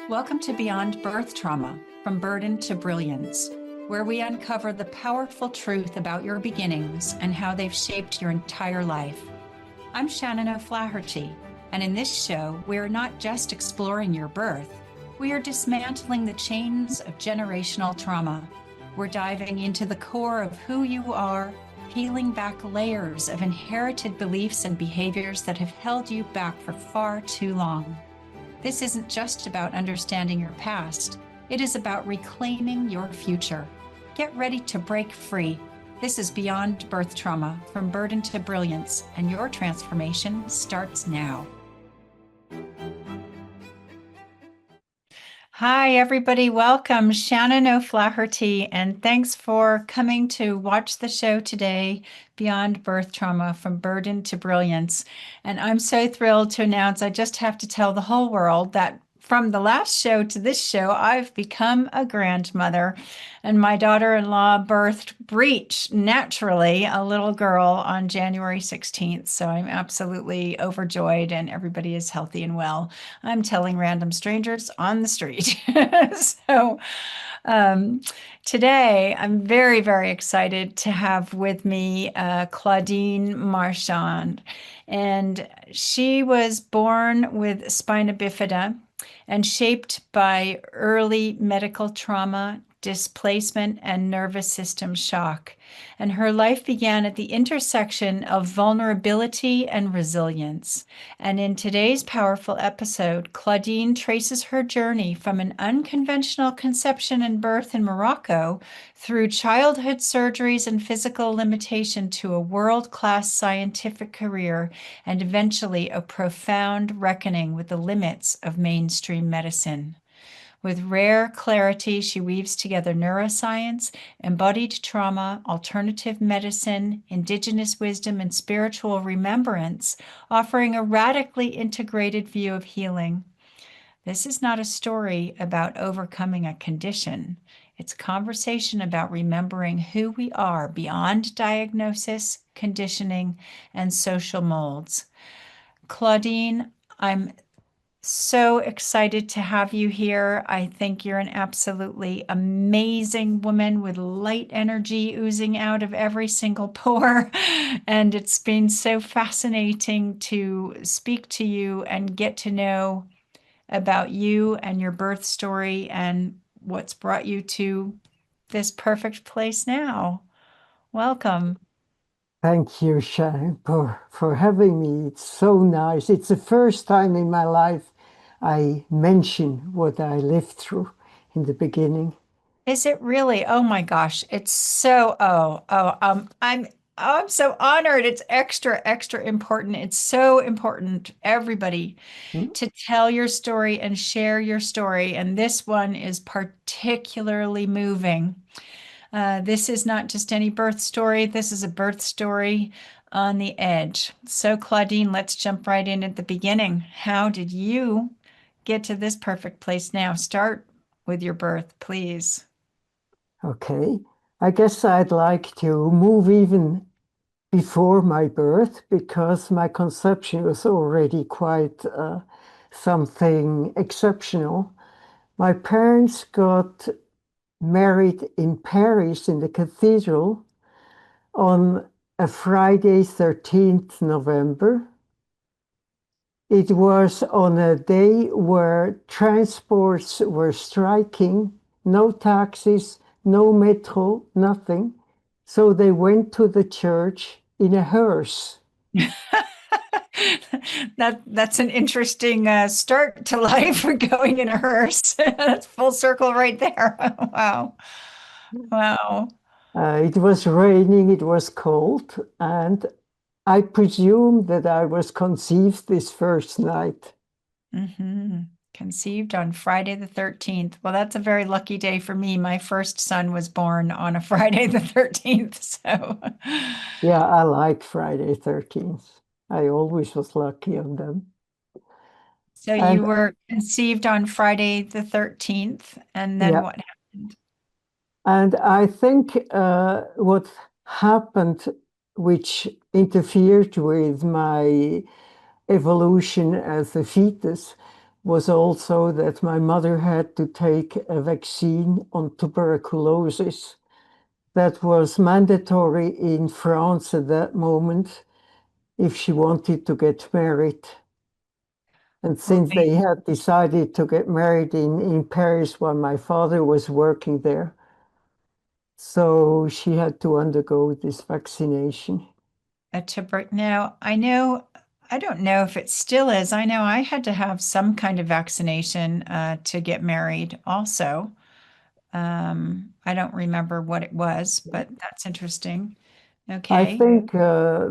Welcome to Beyond Birth Trauma, From Burden to Brilliance, where we uncover the powerful truth about your beginnings and how they've shaped your entire life. I'm Shannon O'Flaherty, and in this show, we are not just exploring your birth, we are dismantling the chains of generational trauma. We're diving into the core of who you are, peeling back layers of inherited beliefs and behaviors that have held you back for far too long. This isn't just about understanding your past, it is about reclaiming your future. Get ready to break free. This is Beyond Birth Trauma, From Burden to Brilliance, and your transformation starts now. Hi, everybody. Welcome. Shannon O'Flaherty, and thanks for coming to watch the show today, Beyond Birth Trauma, From Burden to Brilliance. And I'm so thrilled to announce I just have to tell the whole world that from the last show to this show, I've become a grandmother, and my daughter-in-law birthed Breach naturally, a little girl, on January 16th. So I'm absolutely overjoyed, and everybody is healthy and well. I'm telling random strangers on the street. So today, I'm very, very excited to have with me Claudine Marchand. And she was born with spina bifida and shaped by early medical trauma, displacement, and nervous system shock. And her life began at the intersection of vulnerability and resilience. And in today's powerful episode, Claudine traces her journey from an unconventional conception and birth in Morocco through childhood surgeries and physical limitation to a world-class scientific career and eventually a profound reckoning with the limits of mainstream medicine. With rare clarity, she weaves together neuroscience, embodied trauma, alternative medicine, indigenous wisdom, and spiritual remembrance, offering a radically integrated view of healing. This is not a story about overcoming a condition. It's a conversation about remembering who we are beyond diagnosis, conditioning, and social molds. Claudine, I'm so excited to have you here. I think you're an absolutely amazing woman with light energy oozing out of every single pore. And it's been so fascinating to speak to you and get to know about you and your birth story and what's brought you to this perfect place now. Welcome. Thank you, Shannon, for having me. It's so nice. It's the first time in my life I mention what I lived through in the beginning. Is it really? Oh my gosh. It's so, I'm so honored. It's extra, extra important. It's so important, everybody, Hmm? to tell your story and share your story. And this one is particularly moving. This is not just any birth story. This is a birth story on the edge. So, Claudine, let's jump right in at the beginning. How did you get to this perfect place now? Start with your birth, please. Okay. I guess I'd like to move even before my birth because my conception was already quite something exceptional. My parents got married in Paris in the cathedral on a Friday, 13th November. It was on a day where transports were striking, no taxis, no metro, nothing. So they went to the church in a hearse. That's an interesting start to life going in a hearse. That's full circle right there. Wow. Wow. It was raining, it was cold, and I presume that I was conceived this first night. hmm Conceived on Friday the 13th. Well, that's a very lucky day for me. My first son was born on a Friday the 13th. So, Yeah, I like Friday 13th. I always was lucky on them. so you And were conceived on Friday the 13th, and then yeah, what happened? and I think what happened, which interfered with my evolution as a fetus, was also that my mother had to take a vaccine on tuberculosis that was mandatory in France at that moment if she wanted to get married. And since Right. they had decided to get married in Paris while my father was working there, so she had to undergo this vaccination. Now, I know, I don't know if it still is. I know I had to have some kind of vaccination to get married also. I don't remember what it was, but that's interesting. I Okay. think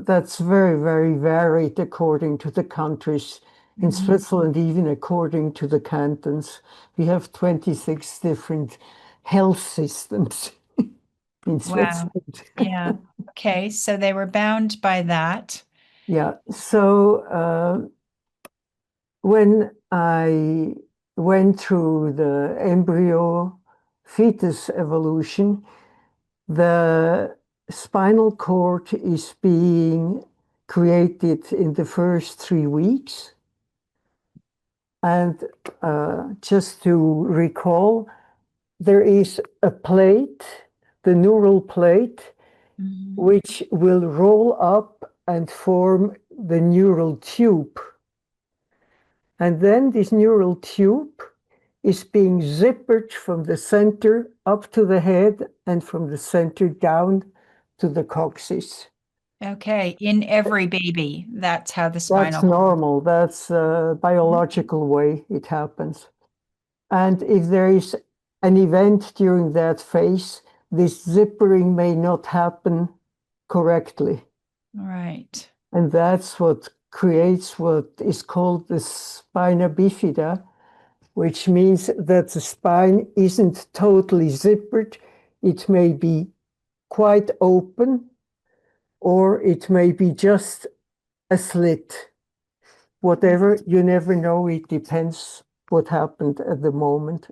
that's very, very varied according to the countries. In Mhm. Switzerland, even according to the cantons, we have 26 different health systems in Wow. Switzerland. Yeah. Okay. So they were bound by that. Yeah. So when I went through the embryo fetus evolution, the spinal cord is being created in the first 3 weeks. And just to recall, there is a plate, the neural plate, Mhm. which will roll up and form the neural tube. And then this neural tube is being zippered from the center up to the head and from the center down to the coccyx. Okay. In every baby, that's how the That's spinal cord. normal. That's a biological way it happens. And if there is an event during that phase, this zippering may not happen correctly. Right. And that's what creates what is called the spina bifida, which means that the spine isn't totally zippered. It may be quite open, or it may be just a slit. Whatever, you never know. It depends what happened at the moment.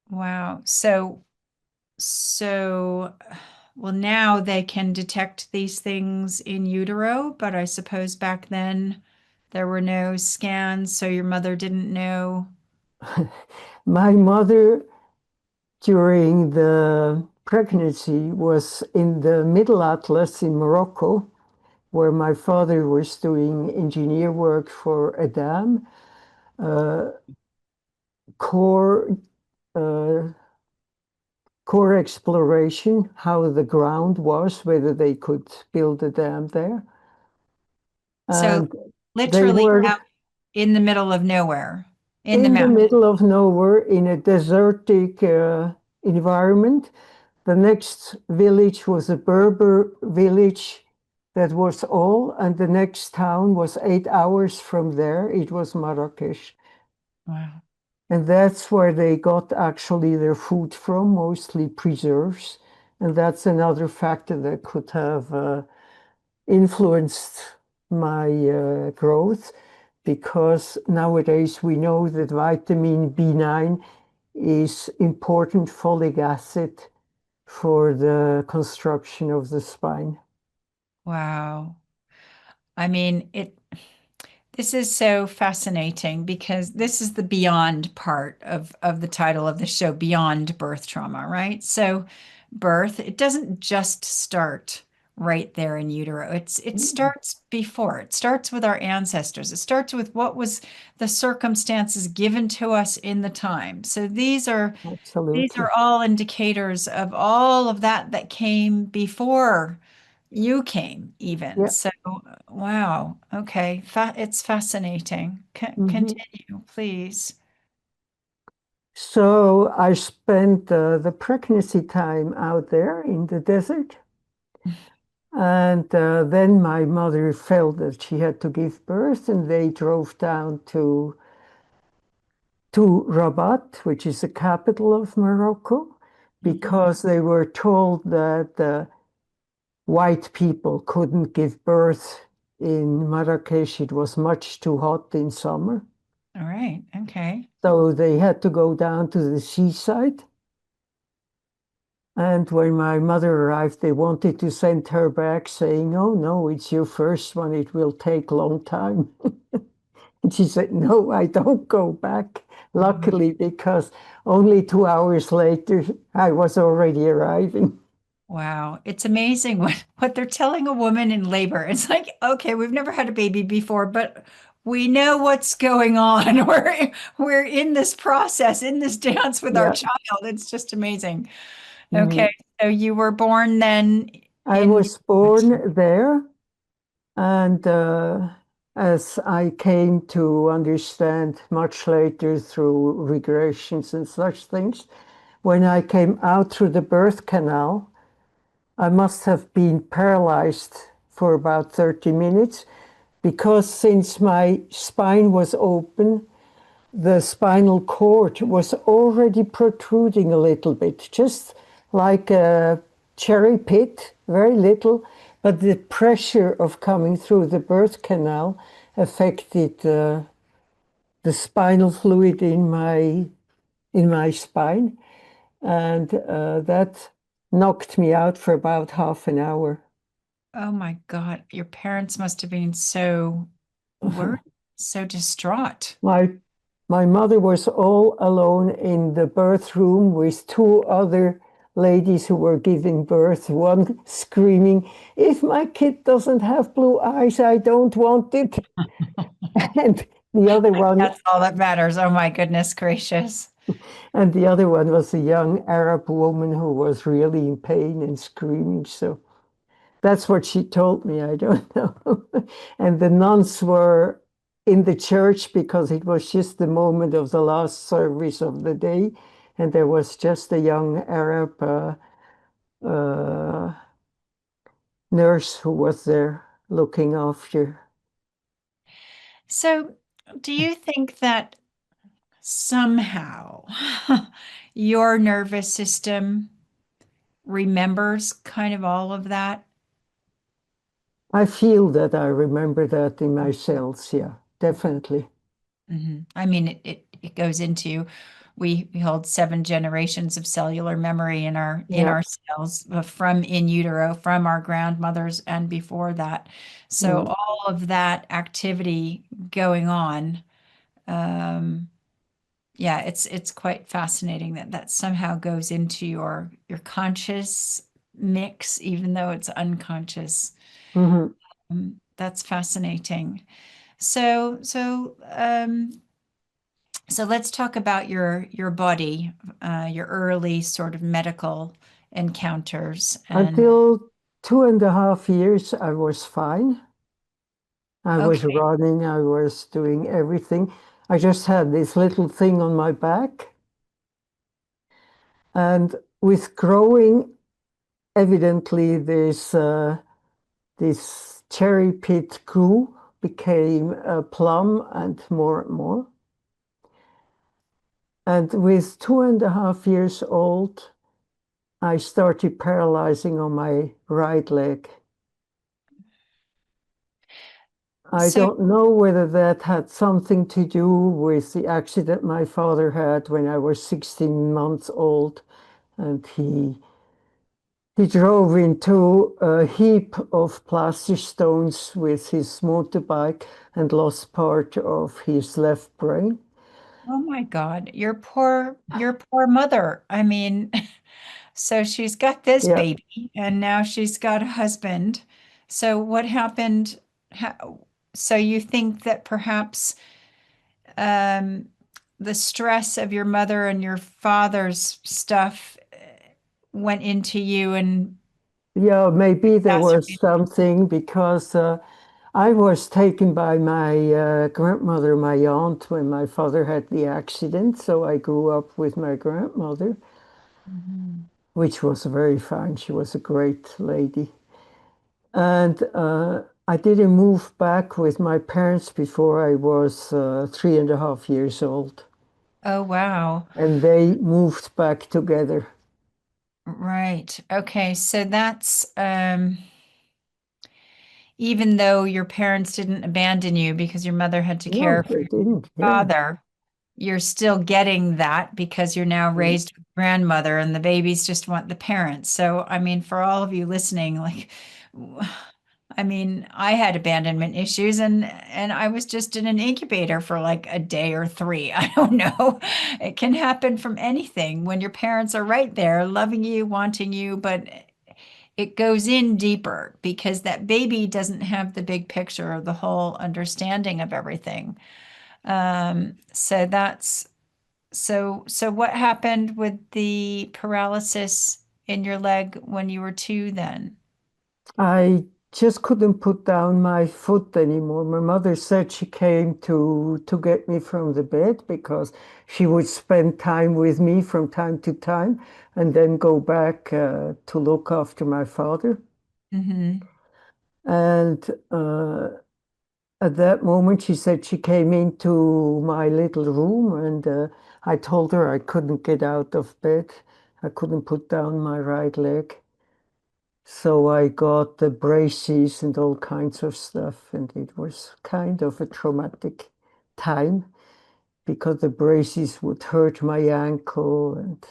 Wow. So, well, now they can detect these things in utero, but I suppose back then there were no scans, so your mother didn't know. My mother, during the pregnancy, was in the Middle Atlas in Morocco, where my father was doing engineer work for a dam, uh, core uh, core exploration, how the ground was, whether they could build a dam there. So, And they literally were out in the middle of nowhere in the in the mountain. middle of nowhere in a desertic environment. The next village was a Berber village that was all, and the next town was 8 hours from there. It was Marrakesh. Wow. And that's where they got actually their food from, mostly preserves. And that's another factor that could have influenced my growth because nowadays we know that vitamin B9 is important folic acid for the construction of the spine. Wow. I mean, this is so fascinating because this is the beyond part of the title of the show, Beyond Birth Trauma, right? So birth, it doesn't just start right there in utero. It starts before. It starts with our ancestors. It starts with what was the circumstances given to us in the time. So these Absolutely. are all indicators of all of that that came before you came even. Yeah. So, wow. Okay. It's fascinating. Mhm. Continue, please. So I spent the pregnancy time out there in the desert. And then my mother felt that she had to give birth, and they drove down to Rabat, which is the capital of Morocco, Mhm. because they were told that white people couldn't give birth in Marrakesh. It was much too hot in summer. All right. Okay. So they had to go down to the seaside. And when my mother arrived, they wanted to send her back saying, "Oh, no, it's your first one. It will take a long time." And she said, no, I don't go back. Luckily, because only 2 hours later, I was already arriving. Wow, it's amazing what they're telling a woman in labor. It's like, okay, we've never had a baby before, but we know what's going on. We're in this process, in this dance with our Yeah. child. It's just amazing. Okay, Mhm. so you were born then I in was born there. And as I came to understand much later through regressions and such things, when I came out through the birth canal, I must have been paralyzed for about 30 minutes because since my spine was open, the spinal cord was already protruding a little bit, just like a cherry pit, very little, but the pressure of coming through the birth canal affected the spinal fluid in my spine, and that knocked me out for about half an hour. Oh my God, your parents must have been so worried, so distraught. My my mother was all alone in the birth room with two other ladies who were giving birth, one screaming, "If my kid doesn't have blue eyes, I don't want it." And the other one That's all that matters. Oh my goodness gracious. and the other one was a young Arab woman who was really in pain and screaming. So that's what she told me. I don't know. And the nuns were in the church because it was just the moment of the last service of the day. And there was just a young Arab uh, nurse who was there looking after. So, do you think that somehow your nervous system remembers kind of all of that? I feel that I remember that in my cells. Yeah, definitely. I mean, it goes into we hold 7 generations of cellular memory in Yeah. our cells from in utero, from our grandmothers and before that. So Mm. all of that activity going on, um, yeah, it's quite fascinating that that somehow goes into your conscious mix, even though it's unconscious. Mhm. That's fascinating. So let's talk about your body, your early sort of medical encounters. And Until 2.5 years, I was fine. I was okay, running, I was doing everything. I just had this little thing on my back. And with growing, evidently, this cherry pit grew, became a plum and more and more. And with 2.5 years old, I started paralyzing on my right leg. I so don't know whether that had something to do with the accident my father had when I was 16 months old, and he drove into a heap of plaster stones with his motorbike and lost part of his left brain. oh my God, your poor mother. I mean, so she's got this Yeah, baby and now she's got a husband. So what happened? So you think that perhaps um, the stress of your mother and your father's stuff went into you and yeah, maybe there was exacerbated. something because I was taken by my grandmother, my aunt, when my father had the accident. So I grew up with my grandmother, Mhm. which was very fine. She was a great lady. And I didn't move back with my parents before I was 3.5 years old. Oh, wow. And they moved back together. Right. Okay. So that's even though your parents didn't abandon you because your mother had to No, care for they your didn't. Yeah. father, you're still getting that because you're now Mm. raised with grandmother and the babies just want the parents. So, I mean, for all of you listening, like, I mean, I had abandonment issues and I was just in an incubator for like a day or three. I don't know. It can happen from anything when your parents are right there loving you, wanting you, but it goes in deeper because that baby doesn't have the big picture or the whole understanding of everything. So that's so what happened with the paralysis in your leg when you were two then? I just couldn't put down my foot anymore. My mother said she came to get me from the bed because she would spend time with me from time to time and then go back to look after my father. Mm-hmm. And at that moment, she said she came into my little room and I told her I couldn't get out of bed. I couldn't put down my right leg. So I got the braces and all kinds of stuff, and it was kind of a traumatic time because the braces would hurt my ankle, and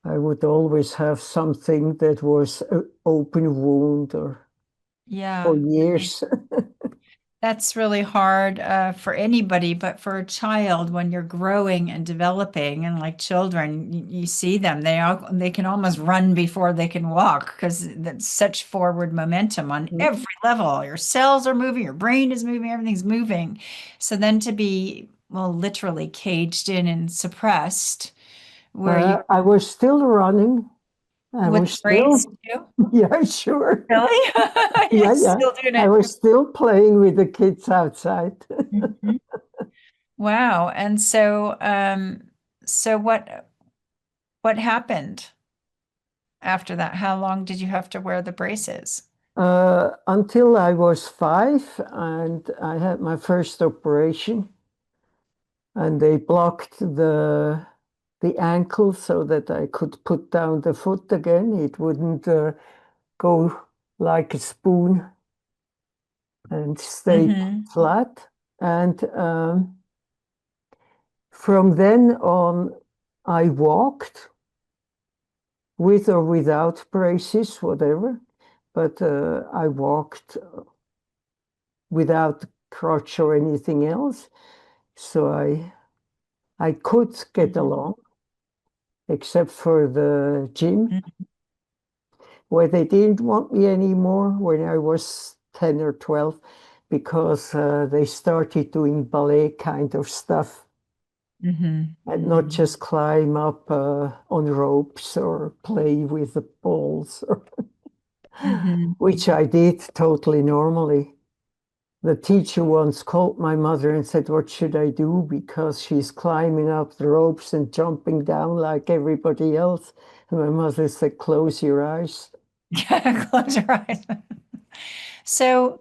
I would always have something that was an open wound or for Yeah. years. That's really hard for anybody, but for a child, when you're growing and developing, and like children, you see them, they can almost run before they can walk because that's such forward momentum on every level. Your cells are moving, your brain is moving, everything's moving. So then to be, well, literally caged in and suppressed, where you I was still running. I with was the brace still, too. yeah, sure. Really? You're Yeah, yeah. still doing I it. was still playing with the kids outside. Mhm. Wow. And so what happened after that? How long did you have to wear the braces? Until I was 5 and I had my first operation and they blocked the ankle so that I could put down the foot again. It wouldn't go like a spoon and stay Mm-hmm. flat. And from then on, I walked with or without braces, whatever. But I walked without crutch or anything else. So I could get Mm-hmm. along, except for the gym, Mm-hmm. where they didn't want me anymore when I was 10 or 12, because they started doing ballet kind of stuff and not Mm-hmm. just climb up on ropes or play with the balls, Mm-hmm. which I did totally normally. The teacher once called my mother and said, "What should I do? Because she's climbing up the ropes and jumping down like everybody else." And my mother said, "Close your eyes." Close your eyes. So,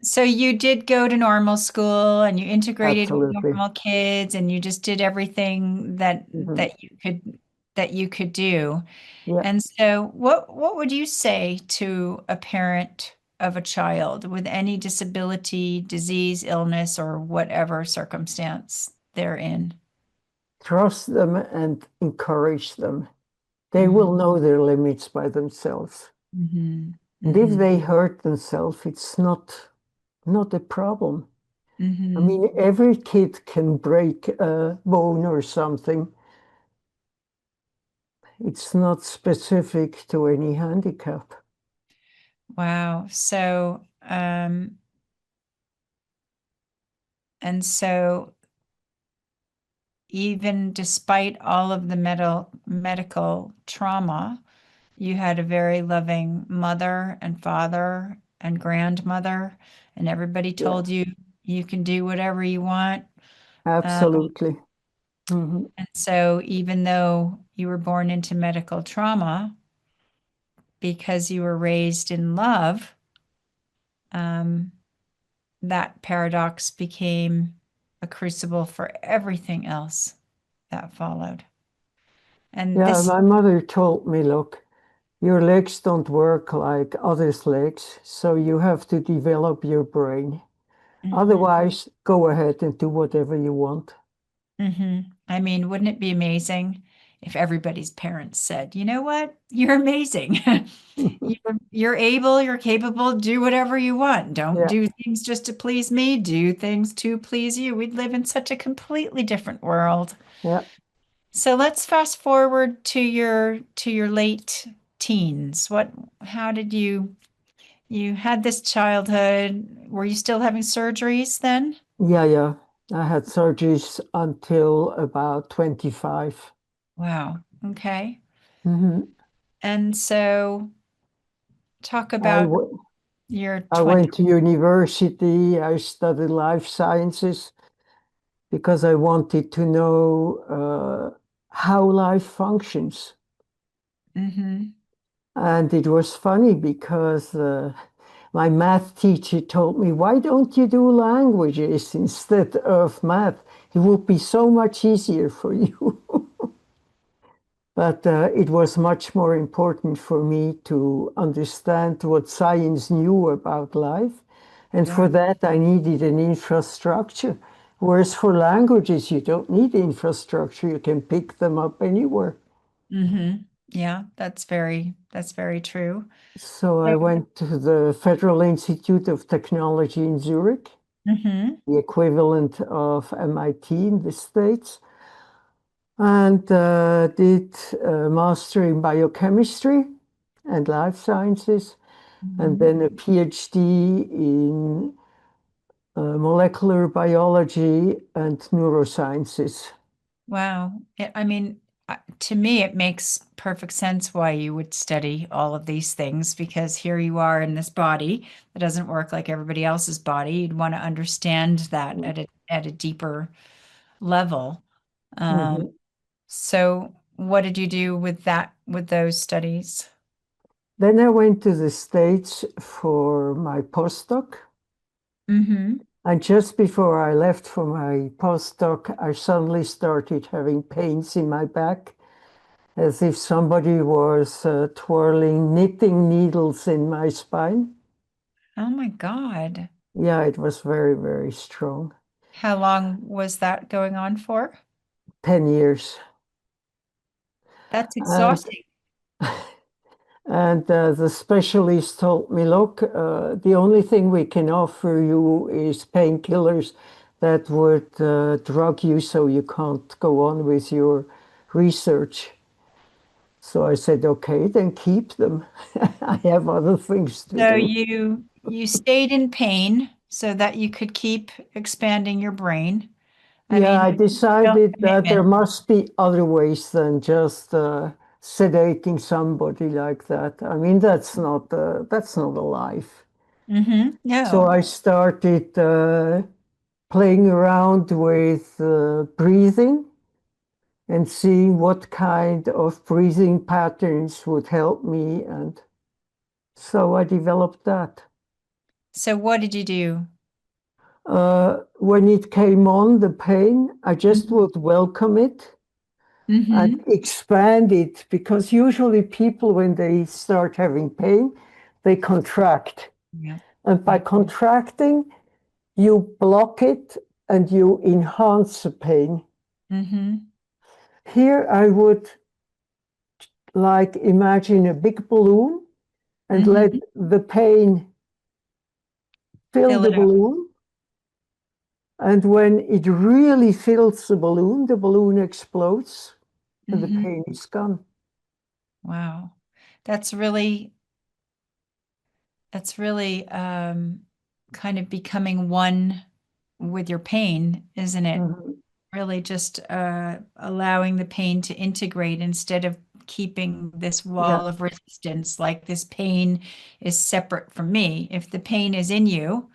so you did go to normal school and you integrated with Absolutely. normal kids and you just did everything that Mhm. that you could do. Yeah. And so what would you say to a parent of a child with any disability, disease, illness, or whatever circumstance they're in? Trust them and encourage them. They Hmm. will know their limits by themselves. Hmm. And if Hmm. they hurt themselves, it's not a problem. I Hmm. mean, every kid can break a bone or something. It's not specific to any handicap. Wow. So even despite all of the medical trauma, you had a very loving mother and father and grandmother, and everybody Yeah, told you you can do whatever you want. Uh, absolutely. Mhm. and so, even though you were born into medical trauma, because you were raised in love, um, that paradox became a crucible for everything else that followed. And Yeah, this, my mother told me, look, your legs don't work like others' legs, so you have to develop your brain. Mhm, Otherwise, go ahead and do whatever you want. mhm. I mean, wouldn't it be amazing if everybody's parents said, you know what, you're amazing. You're able, you're capable, do whatever you want. Don't Yeah, do things just to please me, do things to please you. We'd live in such a completely different world. yeah, So let's fast forward to your late teens. How did you had this childhood? Were you still having surgeries then? yeah, yeah. I had surgeries until about 25. Wow. Okay. Hmm. And so talk I, about w your I 20. went to university. I studied life sciences because I wanted to know how life functions. Mm-hmm. And it was funny because my math teacher told me, why don't you do languages instead of math? It would be so much easier for you. But it was much more important for me to understand what science knew about life. And Yeah. for that, I needed an infrastructure. Whereas for languages, you don't need infrastructure. You can pick them up anywhere. Mm-hmm. Yeah, that's very true. So I went to the Federal Institute of Technology in Zurich, Mm-hmm. the equivalent of MIT in the States, and did a master in biochemistry and life sciences, and Mm-hmm. then a PhD in molecular biology and neurosciences. Wow. I mean, to me, it makes perfect sense why you would study all of these things because here you are in this body that doesn't work like everybody else's body. You'd want to understand that at a deeper level. Um, Mhm. so what did you do with with those studies? Then I went to the States for my postdoc. Mm-hmm. And just before I left for my postdoc, I suddenly started having pains in my back, as if somebody was twirling knitting needles in my spine. Oh my God. Yeah, it was very, very strong. How long was that going on for? 10 years. That's And, exhausting. and the specialist told me, look, the only thing we can offer you is painkillers that would drug you so you can't go on with your research. So I said, okay, then keep them. I have other things to So do. you stayed in pain so that you could keep expanding your brain. I Yeah, mean, I real decided that there commitment. must be other ways than just sedating somebody like that. I mean, that's not a life. Mm-hmm. So No. I started playing around with breathing and seeing what kind of breathing patterns would help me. And so I developed that. So what did you do? When it came on, the pain, I just Mm-hmm. would welcome it and Mm-hmm. expand it because usually people, when they start having pain, they contract. Yeah. And by Yeah. contracting, you block it and you enhance the pain. Mm-hmm. Here, I would like imagine a big balloon and let Mm-hmm. the pain fill Fill the it up. balloon. And when it really fills the balloon explodes and the Mm-hmm. pain is gone. Wow. That's really that's really kind of becoming one with your pain, isn't it? Mhm. Really just allowing the pain to integrate instead of keeping this Yeah, wall of resistance, like this pain is separate from me. If the pain is in you,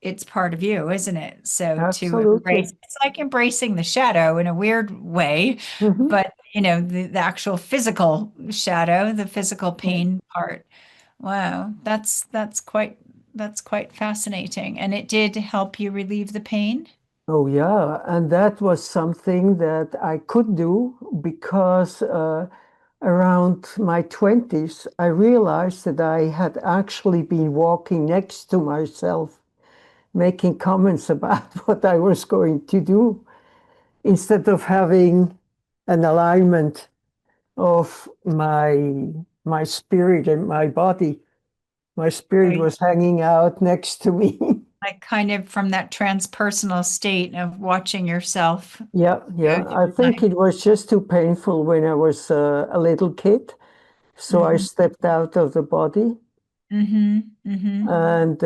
it's part of you, isn't it? So to absolutely. embrace, it's like embracing the shadow in a weird way, Mhm. but the actual physical shadow, the physical Yeah. pain part. Wow, that's quite fascinating. And it did help you relieve the pain? Oh, yeah. And that was something that I could do because around my 20s, I realized that I had actually been walking next to myself, making comments about what I was going to do instead of having an alignment. of my spirit and my body. My spirit Right. was hanging out next to me. Like kind of from that transpersonal state of watching yourself Yeah, go yeah. I through think life. it was just too painful when I was a little kid. So I Hmm. stepped out of the body. Hmm. Hmm. And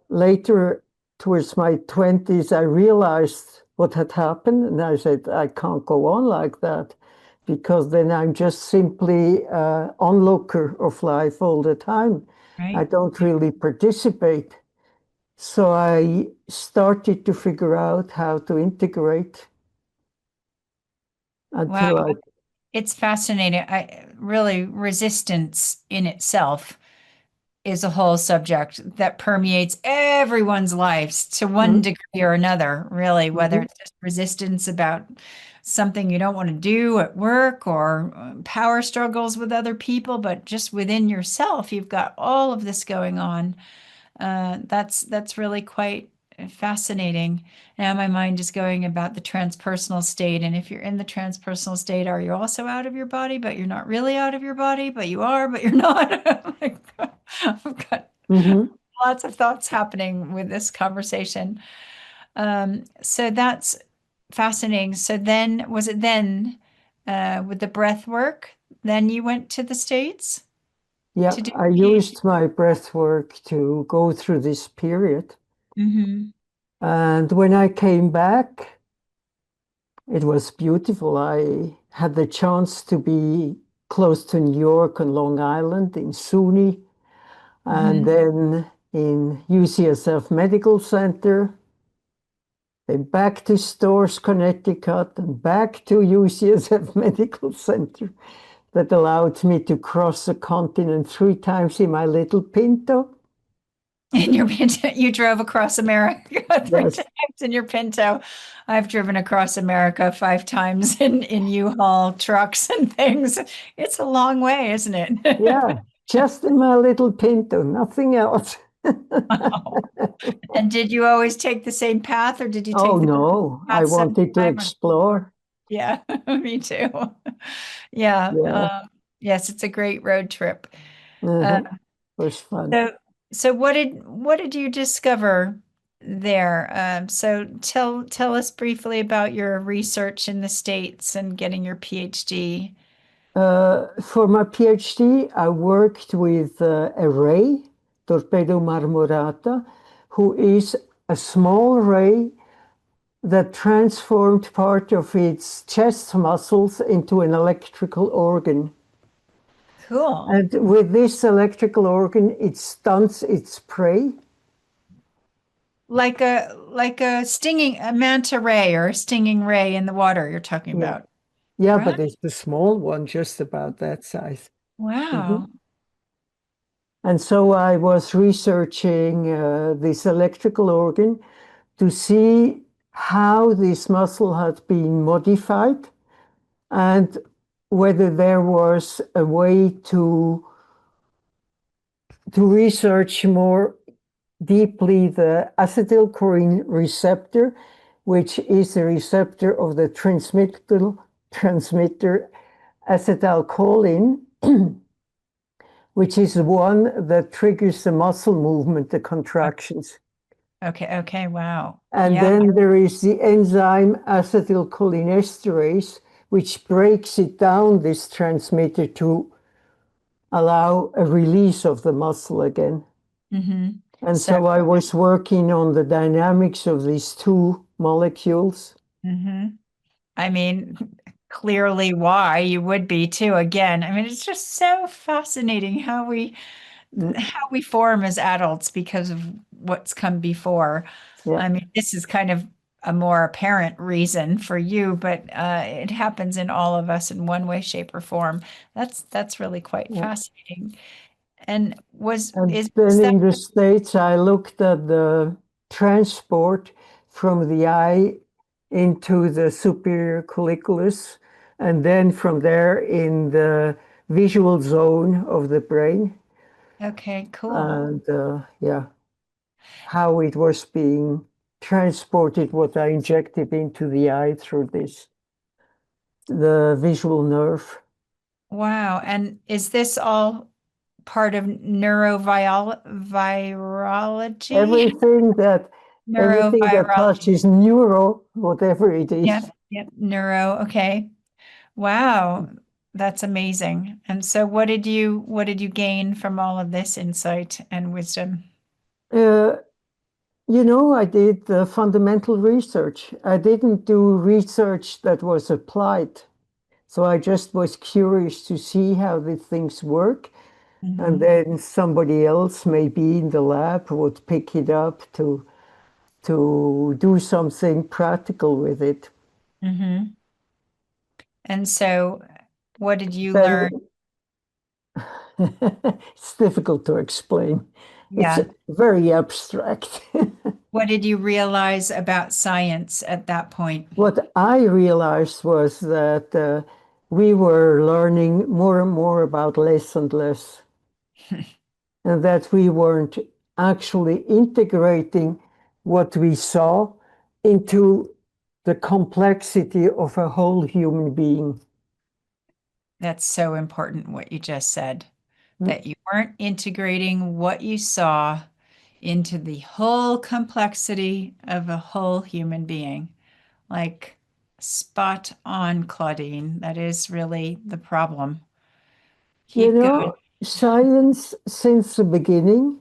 later, towards my 20s, I realized what had happened. And I said, I can't go on like that because then I'm just simply onlooker of life all the time. I Right. don't really participate. So I started to figure out how to integrate Wow. until I, It's fascinating. I really resistance in itself is a whole subject that permeates everyone's lives to one mm, degree or another, really, whether mhm, it's just resistance about something you don't want to do at work or power struggles with other people, but just within yourself, you've got all of this going on. That's really quite fascinating. Now my mind is going about the transpersonal state, and if you're in the transpersonal state, are you also out of your body, but you're not really out of your body, but you are, but you're not? I've got mhm. lots of thoughts happening with this conversation. So that's fascinating. So then, was it then with the breath work? Then you went to the States Yeah, to do I a PhD? used my breath work to go through this period. Hmm. And when I came back, it was beautiful. I had the chance to be close to New York on Long Island in SUNY, and Hmm. then in UCSF Medical Center, then back to Storrs, Connecticut, and back to UCSF Medical Center. That allowed me to cross the continent 3 times in my little Pinto. And you drove across America three Yes. times in your Pinto. I've driven across America 5 times in U-Haul trucks and things. It's a long way, isn't it? Yeah, just in my little Pinto, nothing else. Wow. And did you always take the same path, or did you Oh take the different no, I paths wanted to sometime? explore. Yeah, me too. Yeah. Yeah, Yes, it's a great road trip. Uh, uh-huh. Was fun. so, so what did you discover there? So tell us briefly about your research in the States and getting your PhD. For my PhD, I worked with a ray, Torpedo marmorata, who is a small ray that transformed part of its chest muscles into an electrical organ. Cool. And with this electrical organ, it stunts its prey. Like a stinging a manta ray or a stinging ray in the water you're talking Yeah. about. Yeah, Right? but it's a small one, just about that size. Mhm. Wow. And so I was researching this electrical organ to see how this muscle had been modified and whether there was a way to research more deeply the acetylcholine receptor, which is the receptor of the transmitter acetylcholine, which is the one that triggers the muscle movement, the contractions. Okay, okay, wow. And Yeah. then there is the enzyme acetylcholinesterase, which breaks it down, this transmitter, to allow a release of the muscle again. Hmm. And So, so I was working on the dynamics of these two molecules. hmm I mean, clearly why you would be too. Again, I mean, it's just so fascinating Mm, how we form as adults because of what's come before. yeah, I mean, this is kind of a more apparent reason for you, but it happens in all of us in one way, shape, or form. That's really quite yeah. fascinating. And was And is then that in the States, I looked at the transport from the eye into the superior colliculus, and then from there in the visual zone of the brain. okay? Cool. And yeah, how it was being transported, what I injected into the eye through this, the visual nerve. Wow. And is this all part of neurovirology? Everything that Neurovirology. touches neuro, whatever it Yep. is. Yep. Neuro. Okay. Wow. That's amazing. And so what did you gain from all of this insight and wisdom? Uh, I did fundamental research. I didn't do research that was applied. So I just was curious to see how the things work. And Hmm. then somebody else, maybe in the lab, would pick it up to do something practical with it. Hmm. And so what did you Then learn? it's difficult to explain. It's Yeah. very abstract. What did you realize about science at that point? What I realized was that we were learning more and more about less and less, and that we weren't actually integrating what we saw into the complexity of a whole human being. That's so important what you just said, Mm. that you weren't integrating what you saw into the whole complexity of a whole human being. Like spot on, Claudine. That is really the problem. You Keep going. know, science since the beginning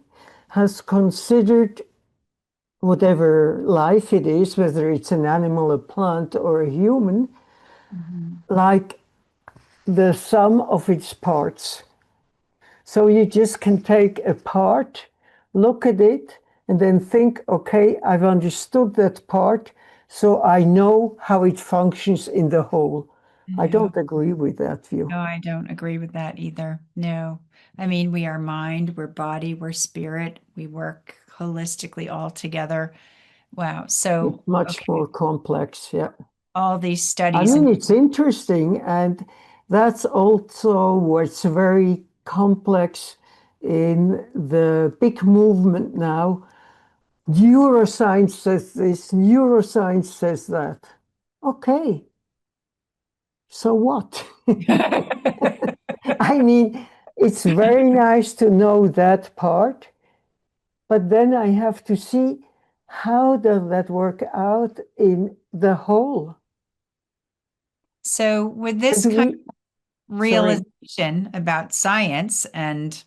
has considered whatever life it is, whether it's an animal, a plant, or a human, Mhm. like the sum of its parts. So you just can take a part, look at it, and then think, okay, I've understood that part, so I know how it functions in the whole. I No, don't agree with that view. no, I don't agree with that either. No. I mean, we are mind, we're body, we're spirit. We work holistically all together. Wow. So, It's much okay, more complex, yeah. all these I studies mean, and it's interesting, and that's also what's very complex in the big movement now. Neuroscience says this, neuroscience says that. Okay, so what? I mean, it's very nice to know that part, but then I have to see how does that work out in the whole. So, with this And kind we, of sorry. realization about science, and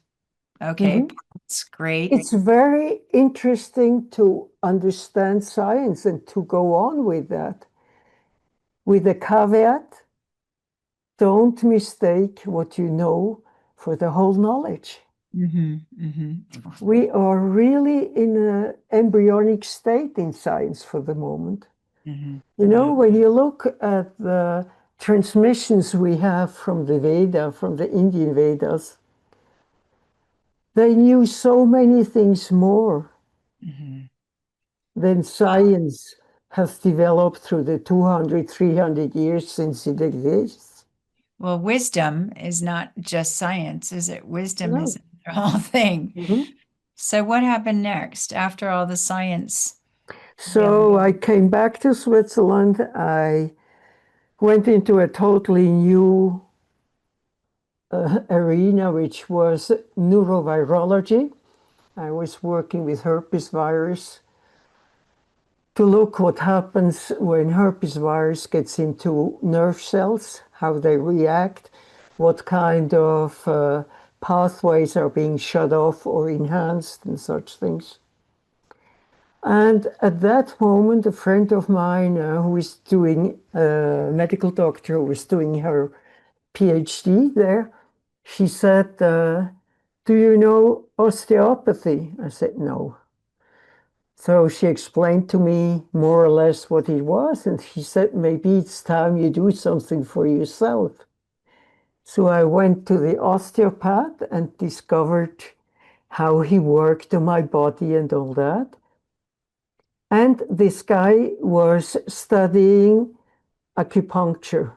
okay, Mhm. it's great. It's very interesting to understand science and to go on with that. With a caveat, don't mistake what you know for the whole knowledge. Hmm. Hmm. We are really in an embryonic state in science for the moment. Hmm. Yeah. When you look at the transmissions we have from the Veda, from the Indian Vedas, they knew so many things more Hmm. than Well, science has developed through the 200, 300 years since it exists. well, wisdom is not just science, is it? Wisdom is No. the whole thing. Mhm. So, what happened next after all the science So I realization? came back to Switzerland. I went into a totally new arena, which was neurovirology. I was working with herpes virus to look what happens when herpes virus gets into nerve cells, how they react, what kind of pathways are being shut off or enhanced, and such things. And at that moment, a friend of mine who is doing a medical doctor who was doing her PhD there, she said, "Do you know osteopathy?" I said, "No." So she explained to me more or less what it was, and she said, maybe it's time you do something for yourself. So I went to the osteopath and discovered how he worked on my body and all that. And this guy was studying acupuncture.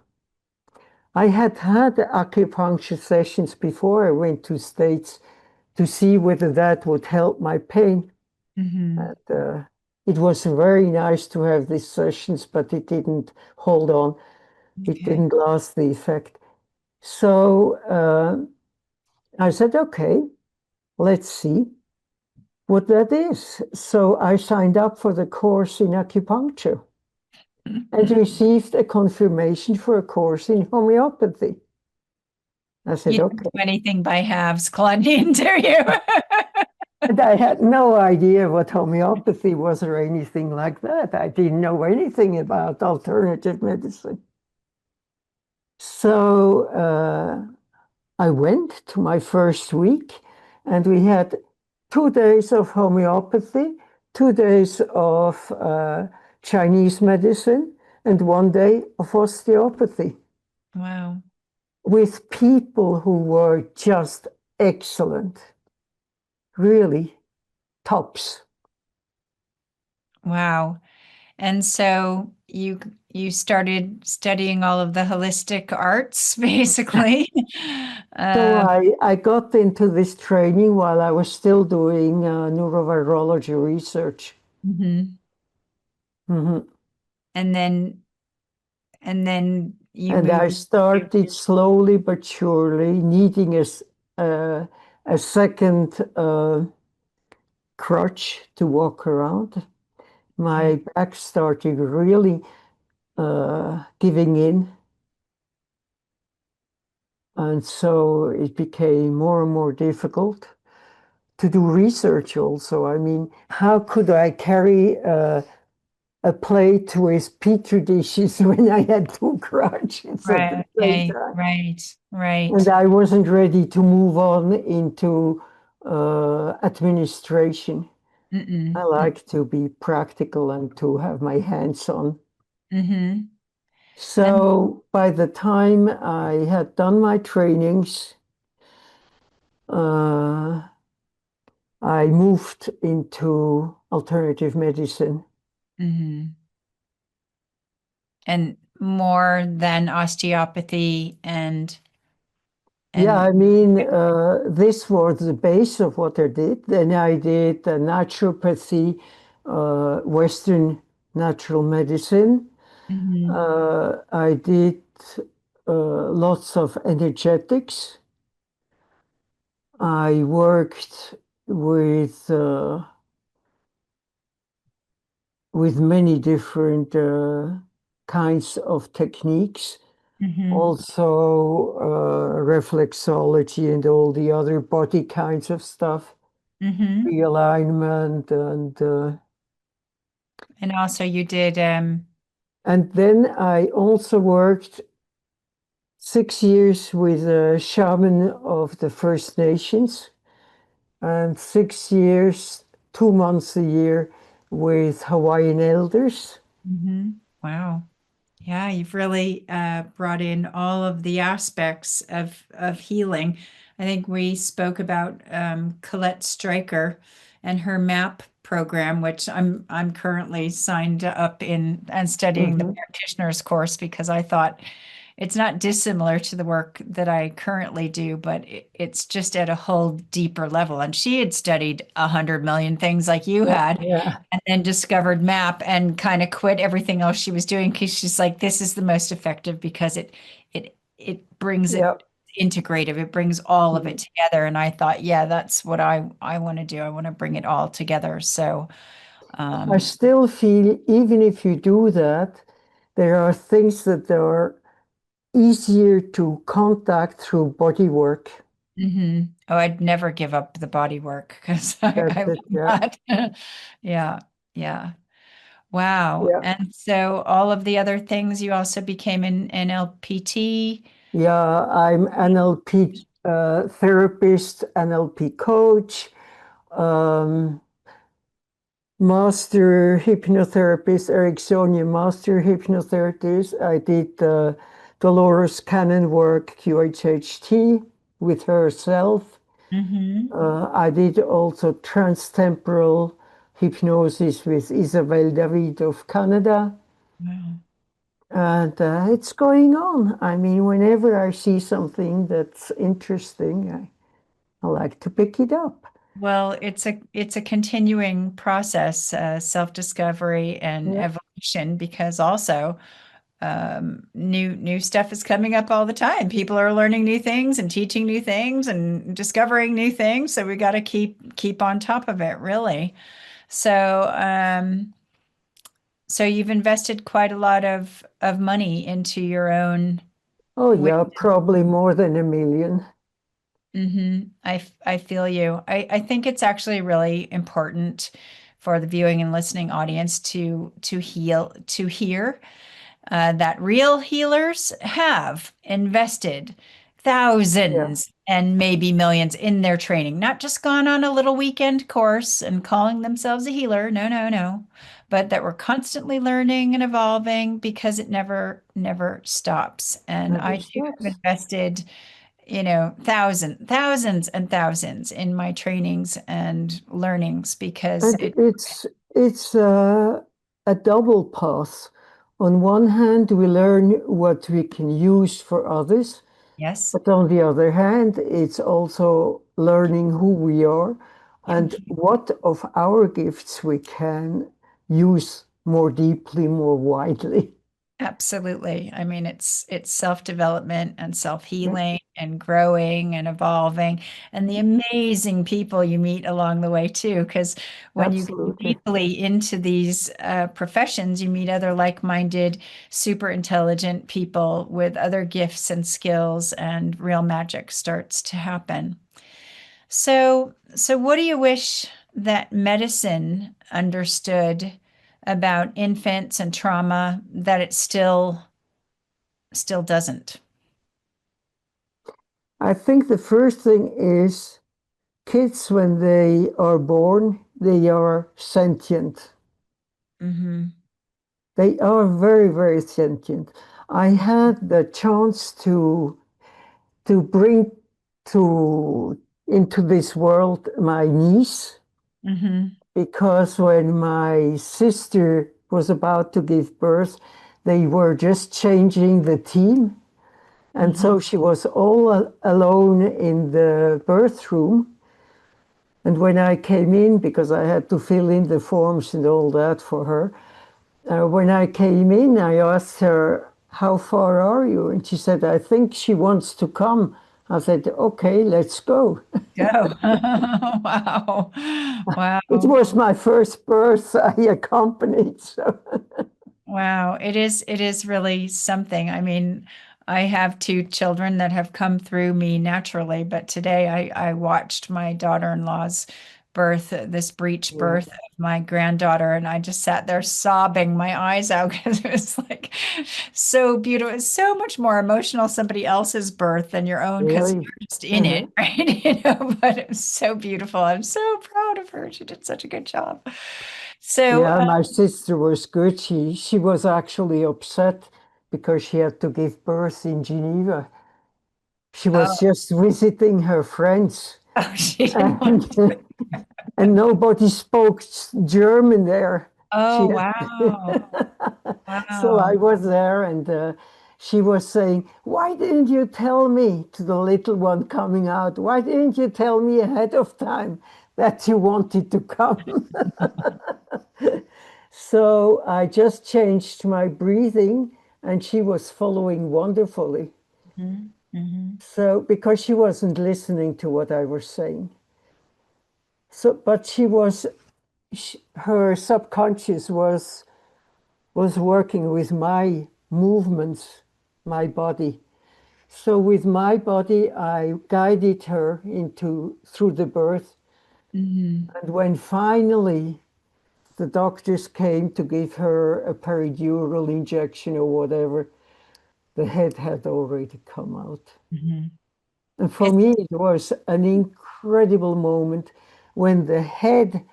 I had had acupuncture sessions before I went to States to see whether that would help my pain. Hmm. And it was very nice to have these sessions, but it didn't hold on. It Okay. didn't last the effect. So I said, okay, let's see what that is. So I signed up for the course in acupuncture and You received a confirmation for a course in homeopathy. I said, don't okay. do anything by halves, Claudine, do you? And I had no idea what homeopathy was or anything like that. I didn't know anything about alternative medicine. So I went to my first week and we had 2 days of homeopathy, 2 days of Chinese medicine, and 1 day of osteopathy Wow. with people who were just excellent, really tops. Wow. And so you started studying all of the holistic arts, basically. So Um, I got into this training while I was still doing neurovirology research. mhm. Mhm. And then you And I moved to, started slowly but surely needing uh, a second crutch to walk around. yeah, My back started really giving in. And so it became more and more difficult to do research also. I mean, how could I carry a plate with petri dishes when I had two crutches at the right. same Okay. time? Right. And Right. I wasn't ready to move on into administration. I Mm-mm. like to be practical and to have my hands on. Mm-hmm. And So by the time I had done my trainings, uh, I moved into alternative medicine. mhm. And more than osteopathy Yeah, I and mean, this was the base of what I did. Then I did naturopathy, Western natural medicine. mhm. I did lots of energetics. I worked with uh, with many different kinds of techniques, Mhm. also reflexology and all the other body kinds of stuff, Mhm. realignment, And also you did and then I also worked 6 years with a shaman of the First Nations and 6 years, 2 months a year with Hawaiian elders. mhm. Wow. Yeah, you've really brought in all of the aspects of healing. I think we spoke about Colette Stryker and her MAP program, which I'm currently signed up in and studying the Hmm. practitioner's course because I thought it's not dissimilar to the work that I currently do, but it's just at a whole deeper level. And she had studied 100 million things like you Yeah, had, yeah, and then discovered MAP and kind of quit everything else she was doing because she's like, this is the most effective because it brings yeah. it integrative. It brings all of it Mhm. together. And I thought, yeah, that's what I want to do. I want to bring it all together. So, I um, still feel even if you do that, there are things that are easier to contact through body work. mhm. Oh, I'd never give up the body work because That's I it. love Yeah. that. Yeah, yeah. Wow. Yeah. And so all of the other things, you also became an LPT. Yeah. I'm NLP therapist, NLP coach, um, master hypnotherapist, Ericksonian master hypnotherapist. I did Dolores Cannon work, QHHT, with herself. Hmm. I did also transtemporal hypnosis with Isabelle David of Canada. Wow. And it's going on. I mean, whenever I see something that's interesting, I like to pick it up. Well, it's a continuing process, self-discovery and Yeah. evolution, because also new stuff is coming up all the time. People are learning new things and teaching new things and discovering new things. So we got to keep on top of it, really. So so you've invested quite a lot of money into your own Oh, way. yeah, probably more than 1 million. I feel you. I think it's actually really important for the viewing and listening audience to hear that real healers have invested Yeah, thousands and maybe millions in their training, not just gone on a little weekend course and calling themselves a healer. No, no, no. But that we're constantly learning and evolving because it never stops. And never I too have stops. invested, thousands and thousands in my trainings and learnings because And it's a double path. On one hand, we learn what we can use for others, yes. but on the other hand, it's also learning who we are Yep. and what of our gifts we can use more deeply, more widely. Absolutely. I mean, it's self-development and Yeah, self-healing and growing and evolving and the amazing people you meet along the way too. Because when you go absolutely. deeply into these professions, you meet other like-minded, super intelligent people with other gifts and skills, and real magic starts to happen. So what do you wish that medicine understood about infants and trauma that it still doesn't? I think the first thing is kids, when they are born, they are sentient. Mm-hmm. They are very, very sentient. I had the chance to bring to into this world my niece Mm-hmm. because when my sister was about to give birth, they were just changing the team. And Mm-hmm. so she was all alone in the birth room. And when I came in, because I had to fill in the forms and all that for her, when I came in, I asked her, "How far are you?" And she said, "I think she wants to come." I said, "Okay, let's go." Go. Wow. It Wow. was my first birth I accompanied. So, Wow, it is really something. I mean, I have two children that have come through me naturally, but today I watched my daughter-in-law's birth, this breech yeah, birth of my granddaughter, and I just sat there sobbing my eyes out because it was like so beautiful. It's so much more emotional somebody else's birth than your own because really. you're just in Uh-huh. it, right? But it was so beautiful. I'm so proud of her. She did such a good job. So, Yeah, my sister was good. She was actually upset because she had to give birth in Geneva. She was oh, just visiting her friends, oh, she didn't want and and nobody spoke German there. She Oh, had, wow. so I Wow. was there, and she was saying, "Why didn't you tell me?" To the little one coming out, "Why didn't you tell me ahead of time that you wanted to come?" So I just changed my breathing, and she was following wonderfully. Hmm. Hmm. So because she wasn't listening to what I was saying. So, but her subconscious was working with my movements, my body. So with my body, I guided her into through the birth. Hmm. And when finally the doctors came to give her a peridural injection or whatever, the head had already come out. Hmm. And for It's me, it was an incredible moment when the head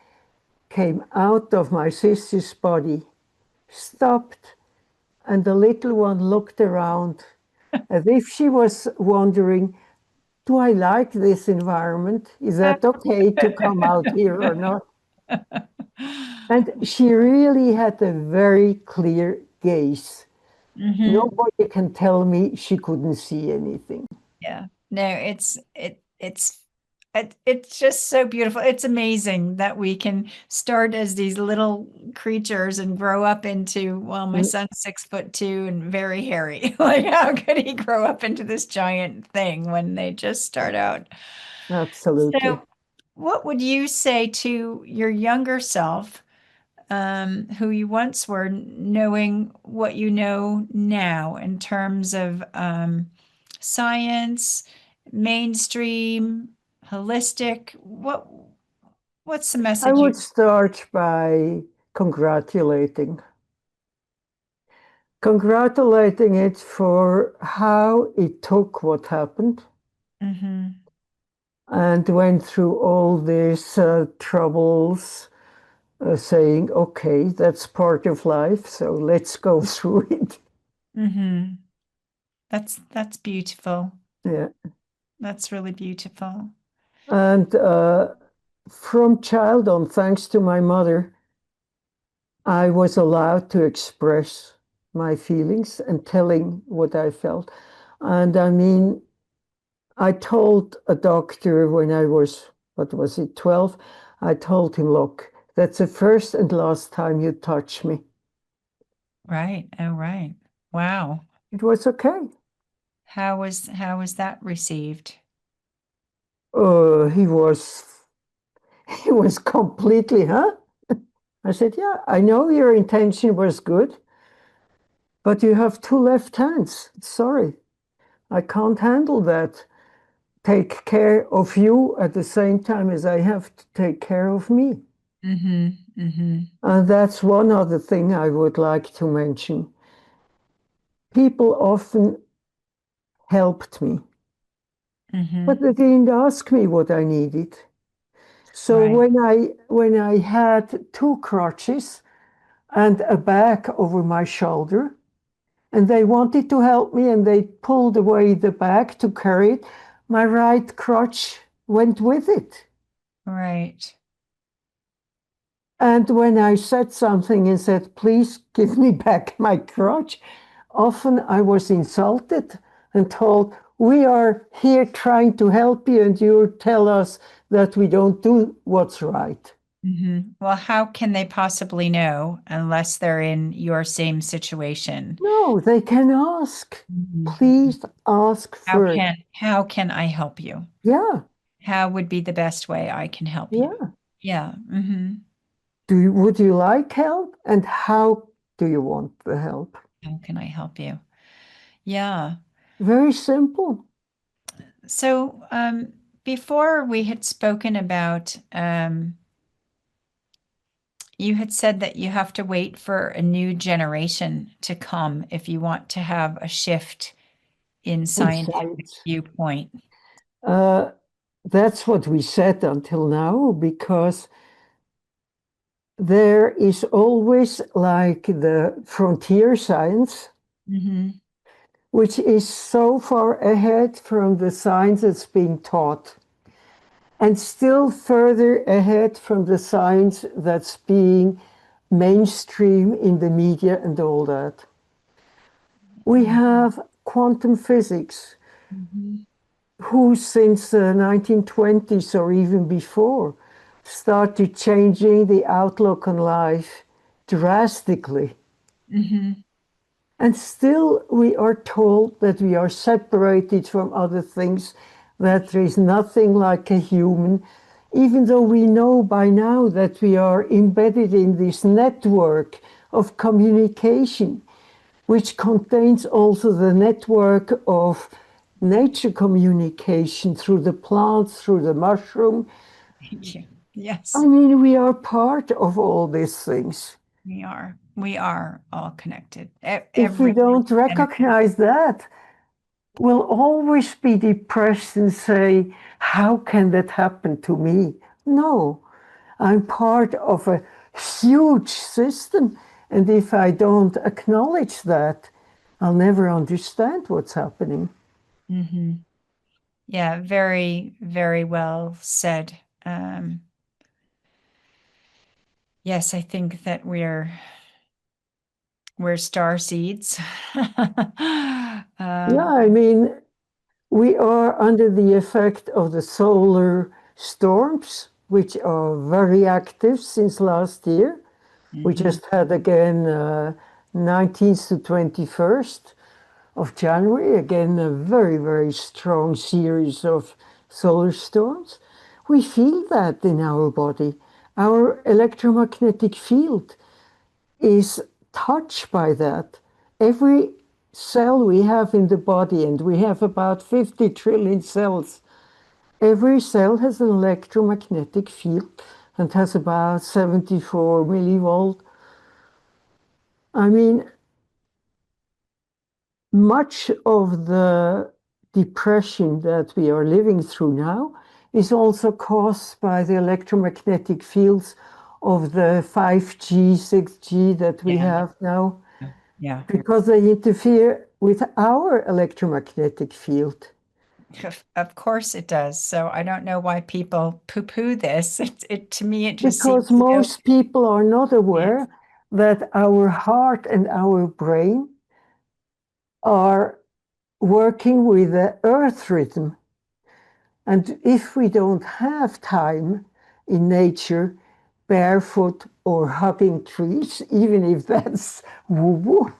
came out of my sister's body, stopped, and the little one looked around as if she was wondering, do I like this environment? Is that okay to come out here or not? And she really had a very clear gaze. hmm. Nobody can tell me she couldn't see anything. Yeah. No, it's It's just so beautiful. It's amazing that we can start as these little creatures and grow up into, well, my Mm, son's 6'2" and very hairy. Like, how could he grow up into this giant thing when they just start out? absolutely. So, what would you say to your younger self, who you once were, knowing what you know now in terms of science, mainstream, holistic? What's the I message you? would start by congratulating. Congratulating it for how it took what happened Hmm. and went through all these troubles, saying, okay, that's part of life, so let's go through it. Hmm. That's beautiful. Yeah. That's really beautiful. And from child on, thanks to my mother, I was allowed to express my feelings and telling what I felt. And I mean, I told a doctor when I was, what was it, 12? I told him, look, that's the first and last time you touch me. Right. Oh, right. Wow. It was okay. How was that received? Uh, he was he was completely, huh? I said, yeah, I know your intention was good, but you have two left hands. Sorry, I can't handle that. Take care of you at the same time as I have to take care of me. Hmm. Hmm. And that's one other thing I would like to mention. People often helped me, but Hmm. they didn't ask me what I needed. So Right. when I had two crutches and a bag over my shoulder, and they wanted to help me, and they pulled away the bag to carry it, my right crutch went with it. Right. And when I said something and said, please give me back my crutch, often I was insulted and told, we are here trying to help you, and you tell us that we don't do what's right. Well, how can they possibly know unless they're in your same situation? No, they can ask. Mhm. Please ask How first. can I help you? Yeah, How would be the best way I can help you? yeah. Yeah. Would you like help? And how do you want the help? How can I help you? Yeah. Very simple. So, before we had spoken about, you had said that you have to wait for a new generation to come if you want to have a shift in In scientific science. viewpoint. Uh, that's what we said until now, because there is always like the frontier science, Hmm. which is so far ahead from the science that's being taught, and still further ahead from the science that's being mainstream in the media and all that. We have quantum physics, Hmm. who since the 1920s or even before started changing the outlook on life drastically. Hmm. And still, we are told that we are separated from other things, that there is nothing like a human, even though we know by now that we are embedded in this network of communication, which contains also the network of nature communication through the plants, through the mushroom. Thank you. I Yes, mean, we are part of all these things. we are. We are all connected. If we Everything don't is energy. recognize that, we'll always be depressed and say, how can that happen to me? No, I'm part of a huge system. And if I don't acknowledge that, I'll never understand what's happening. Hmm. Yeah, very, very well said. Um, yes, I think that we're star seeds. Yeah, Um, I mean, we are under the effect of the solar storms, which are very active since last year. We Hmm. just had again 19th to 21st of January, again a very, very strong series of solar storms. We feel that in our body. Our electromagnetic field is touched by that. Every cell we have in the body, and we have about 50 trillion cells, every cell has an electromagnetic field and has about 74 millivolt. I mean, much of the depression that we are living through now is also caused by the electromagnetic fields of the 5G, 6G that we Yeah. have now, Yeah. because they interfere with our electromagnetic field. Of course it does. So I don't know why people poo-poo this. To me, it just Because seems so, most people are not yes, aware that our heart and our brain are working with the earth rhythm. And if we don't have time in nature, barefoot or hugging trees, even if that's woo woo,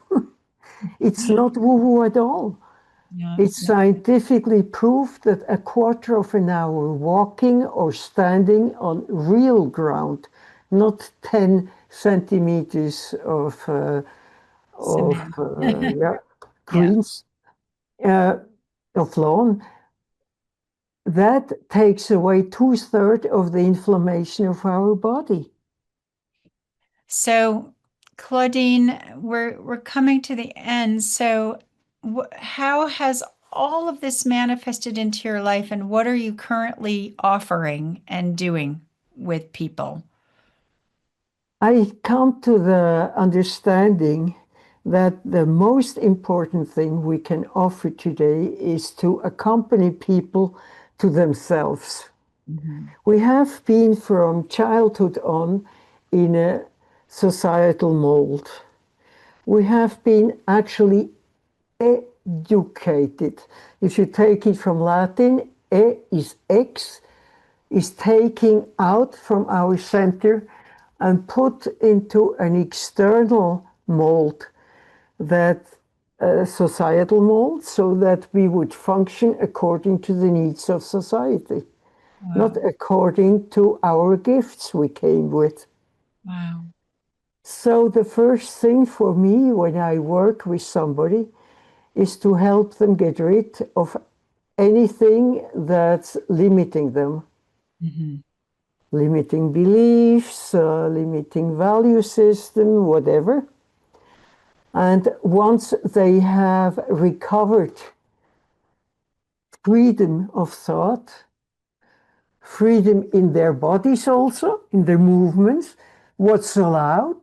it's not woo woo at all. yeah, It's yeah, scientifically proved that a quarter of an hour walking or standing on real ground, not 10 centimeters of cement. yeah, Yeah. greens, uh, of lawn, that takes away two-thirds of the inflammation of our body. So, Claudine, we're coming to the end. So, how has all of this manifested into your life, and what are you currently offering and doing with people? I come to the understanding that the most important thing we can offer today is to accompany people to themselves. Mhm. We have been from childhood on in a societal mold. We have been actually educated. If you take it from Latin, e is ex, is taking out from our center and put into an external mold, that societal mold, so that we would function according to the needs of society, not Wow. according to our gifts we came with. Wow. So the first thing for me when I work with somebody is to help them get rid of anything that's limiting them, Hmm. limiting beliefs, limiting value system, whatever. And once they have recovered freedom of thought, freedom in their bodies also, in their movements, what's allowed,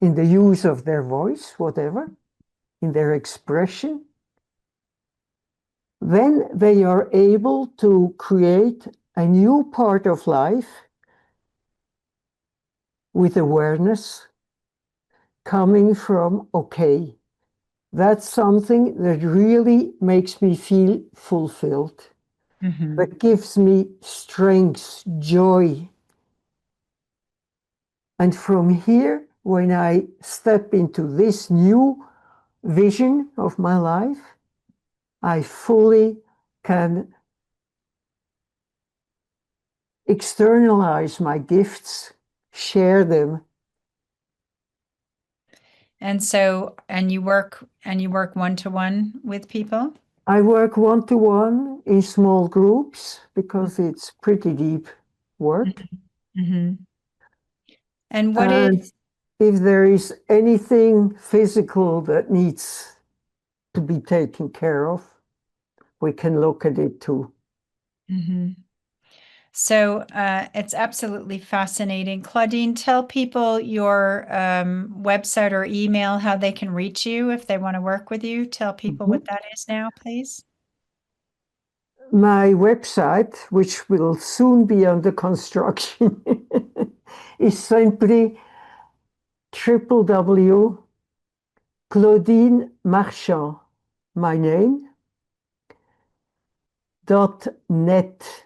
in the use of their voice, whatever, in their expression, then they are able to create a new part of life with awareness coming from, okay, that's something that really makes me feel fulfilled, Hmm. that gives me strength, joy. And from here, when I step into this new vision of my life, I fully can externalize my gifts, share them. And you work one to one with people? I work one to one in small groups because it's pretty deep work. Hmm. And what And is, if there is anything physical that needs to be taken care of, we can look at it too. mhm. So it's absolutely fascinating. Claudine, tell people your website or email, how they can reach you if they want to work with you. Tell people Mhm. what that is now, please. My website, which will soon be under construction, is simply Claudine Marchand, my name, .net.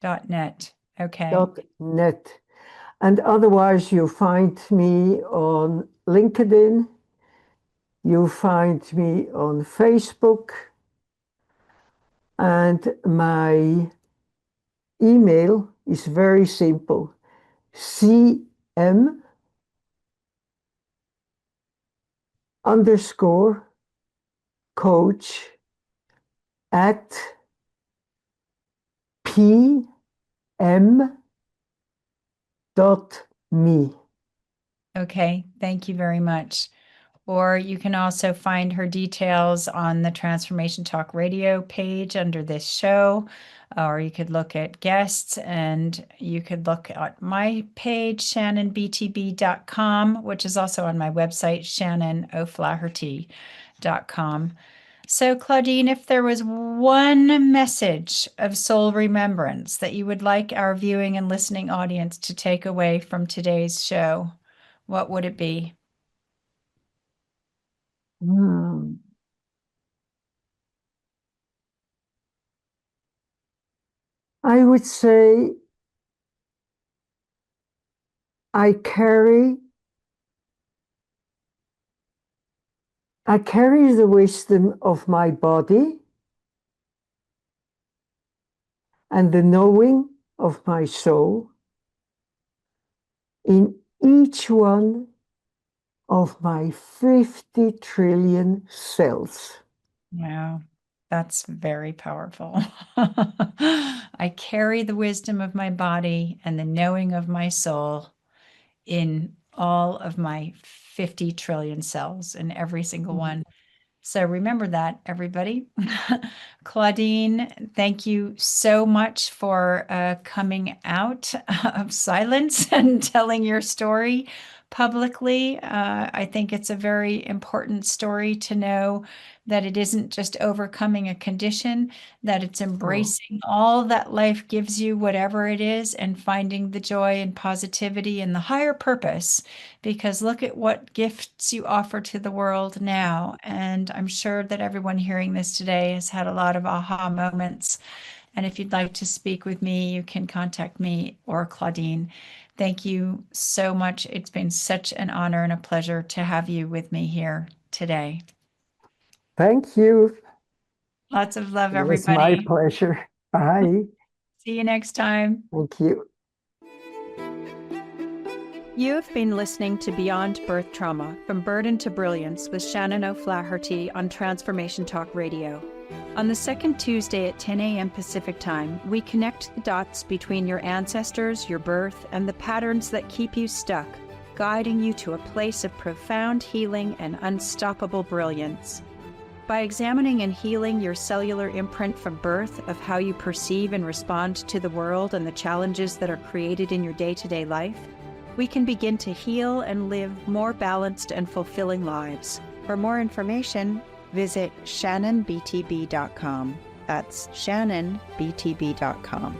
.net. Okay. .net. And otherwise, you find me on LinkedIn. You find me on Facebook. And my email is very simple. CM underscore coach at pm.me. Okay. Thank you very much. Or you can also find her details on the Transformation Talk Radio page under this show. Or you could look at guests, and you could look at my page, shannonbtb.com, which is also on my website, shannonoflaherty.com. So, Claudine, if there was one message of soul remembrance that you would like our viewing and listening audience to take away from today's show, what would it be? Hmm. I would say I carry the wisdom of my body and the knowing of my soul in each one of my 50 trillion cells. Wow, that's very powerful. I carry the wisdom of my body and the knowing of my soul in all of my 50 trillion cells, in every single one. So remember that, everybody. Claudine, thank you so much for coming out of silence and telling your story publicly. I think it's a very important story to know that it isn't just overcoming a condition, that it's Oh, embracing all that life gives you, whatever it is, and finding the joy and positivity and the higher purpose, because look at what gifts you offer to the world now. And I'm sure that everyone hearing this today has had a lot of aha moments. And if you'd like to speak with me, you can contact me or Claudine. Thank you so much. It's been such an honor and a pleasure to have you with me here today. thank you. Lots of love, It was my everybody. pleasure. Bye. See you next time. Thank you. You have been listening to Beyond Birth Trauma, From Burden to Brilliance with Shannon O'Flaherty on Transformation Talk Radio. On the second Tuesday at 10 a.m. Pacific Time, we connect the dots between your ancestors, your birth, and the patterns that keep you stuck, guiding you to a place of profound healing and unstoppable brilliance. By examining and healing your cellular imprint from birth of how you perceive and respond to the world and the challenges that are created in your day-to-day life, we can begin to heal and live more balanced and fulfilling lives. For more information, visit shannonbtb.com. That's shannonbtb.com.